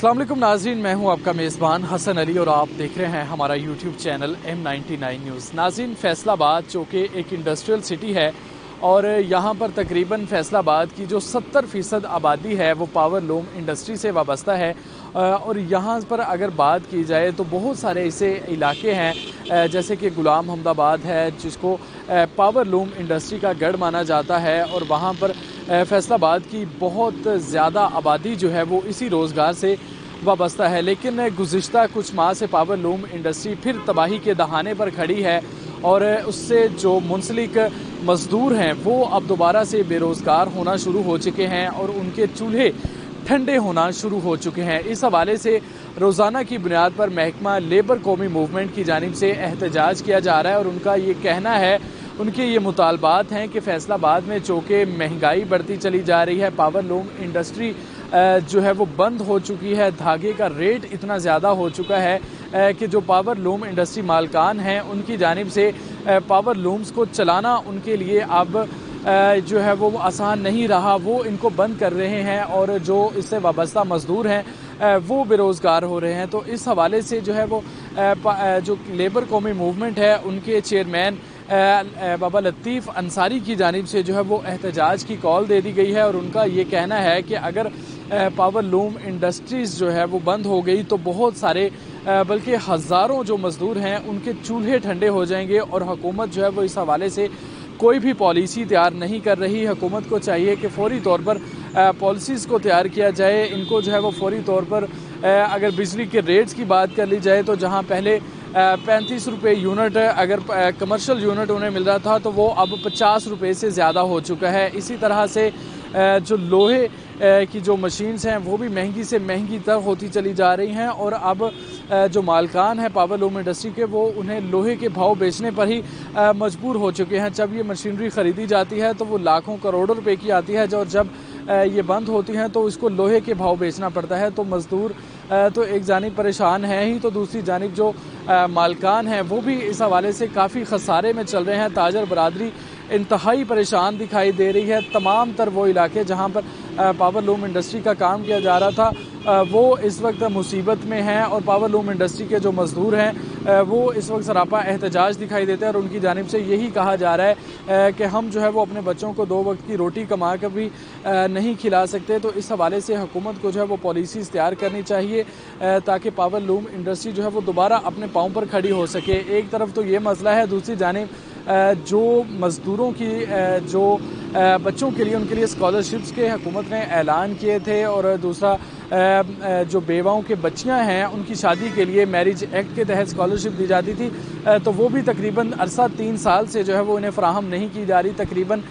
अस्सलाम वालेकुम नाज़रीन, मैं हूं आपका मेज़बान हसन अली और आप देख रहे हैं हमारा यूट्यूब चैनल M99 न्यूज़। नाज़रीन, फैसलाबाद जो कि एक इंडस्ट्रियल सिटी है और यहां पर तकरीबन फैसलाबाद की जो 70% आबादी है वो पावर लूम इंडस्ट्री से वाबस्ता है। और यहाँ पर अगर बात की जाए तो बहुत सारे ऐसे इलाके हैं जैसे कि गुलाम हमदाबाद है जिसको पावर लूम इंडस्ट्री का गढ़ माना जाता है और वहाँ पर फैसलाबाद की बहुत ज़्यादा आबादी जो है वो इसी रोज़गार से वाबस्ता है। लेकिन गुज़िश्ता कुछ माह से पावर लूम इंडस्ट्री फिर तबाही के दहाने पर खड़ी है और उससे जो मुंसलिक मज़दूर हैं वो अब दोबारा से बेरोज़गार होना शुरू हो चुके हैं और उनके चूल्हे ठंडे होना शुरू हो चुके हैं। इस हवाले से रोज़ाना की बुनियाद पर महकमा लेबर कौमी मूवमेंट की जानिब से एहतजाज किया जा रहा है और उनका ये कहना है, उनके ये मुतालबात हैं कि फैसलाबाद में चूँकि महंगाई बढ़ती चली जा रही है, पावर लूम इंडस्ट्री जो है वो बंद हो चुकी है, धागे का रेट इतना ज़्यादा हो चुका है कि जो पावर लूम इंडस्ट्री मालकान हैं उनकी जानिब से पावर लूम्स को चलाना उनके लिए अब जो है वो आसान नहीं रहा। वो इनको बंद कर रहे हैं और जो इससे वाबस्ता मज़दूर हैं वो बेरोज़गार हो रहे हैं। तो इस हवाले से जो है वो जो लेबर कौमी मूवमेंट है उनके चेयरमैन बाबा लतीफ़ अंसारी की जानिब से जो है वो एहतजाज की कॉल दे दी गई है और उनका ये कहना है कि अगर पावर लूम इंडस्ट्रीज़ जो है वो बंद हो गई तो बहुत सारे बल्कि हज़ारों जो मज़दूर हैं उनके चूल्हे ठंडे हो जाएंगे और हुकूमत जो है वो इस हवाले से कोई भी पॉलिसी तैयार नहीं कर रही। हुकूमत को चाहिए कि फौरी तौर पर पॉलिसीज़ को तैयार किया जाए। इनको जो है वो फौरी तौर पर अगर बिजली के रेट्स की बात कर ली जाए तो जहां पहले 35 रुपये यूनिट अगर कमर्शियल यूनिट उन्हें मिल रहा था तो वो अब 50 रुपये से ज़्यादा हो चुका है। इसी तरह से जो लोहे की जो मशीन्स हैं वो भी महंगी से महंगी तर होती चली जा रही हैं और अब जो मालकान हैं पावर लूम इंडस्ट्री के वो उन्हें लोहे के भाव बेचने पर ही मजबूर हो चुके हैं। जब ये मशीनरी ख़रीदी जाती है तो वो लाखों करोड़ों रुपए की आती है और जब ये बंद होती हैं तो इसको लोहे के भाव बेचना पड़ता है। तो मज़दूर तो एक जानिब परेशान है ही, तो दूसरी जानिब जो मालकान हैं वो भी इस हवाले से काफ़ी खसारे में चल रहे हैं। ताजर बरादरी इंतहाई परेशान दिखाई दे रही है। तमाम तर वो इलाके जहाँ पर पावर लूम इंडस्ट्री का काम किया जा रहा था वो इस वक्त मुसीबत में हैं और पावर लूम इंडस्ट्री के जो मज़दूर हैं वो इस वक्त सरापा एहतजाज दिखाई देते हैं और उनकी जानिब से यही कहा जा रहा है कि हम जो है वो अपने बच्चों को 2 वक्त की रोटी कमा कर भी नहीं खिला सकते। तो इस हवाले से हुकूमत को जो है वो पॉलिसीज़ तैयार करनी चाहिए ताकि पावर लूम इंडस्ट्री जो है वो दोबारा अपने पाँव पर खड़ी हो सके। एक तरफ तो ये मसला है, दूसरी जानिब जो मज़दूरों की जो बच्चों के लिए उनके लिए स्कॉलरशिप्स के हुकूमत ने ऐलान किए थे और दूसरा जो बेवाओं के बच्चियां हैं उनकी शादी के लिए मैरिज एक्ट के तहत स्कॉलरशिप दी जाती थी तो वो भी तकरीबन अरसा 3 साल से जो है वो इन्हें फ़राहम नहीं की जा रही। तकरीबन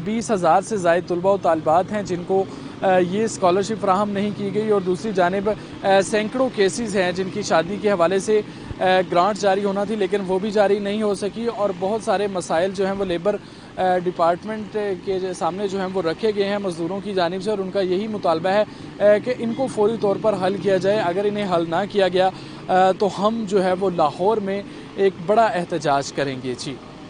20,000 से ज़ायद तलबा और तालिबात हैं जिनको ये स्कॉलरशिप फ़राहम नहीं की गई और दूसरी जानिब सैकड़ों केसेस हैं जिनकी शादी के हवाले से ग्रांट जारी होना थी लेकिन वो भी जारी नहीं हो सकी और बहुत सारे मसाइल जो हैं वो लेबर डिपार्टमेंट के सामने जो हैं वो रखे गए हैं मज़दूरों की जानिब से और उनका यही मुतालबा है कि इनको फौरी तौर पर हल किया जाए। अगर इन्हें हल ना किया गया तो हम जो है वो लाहौर में एक बड़ा एहतजाज करेंगे। जी।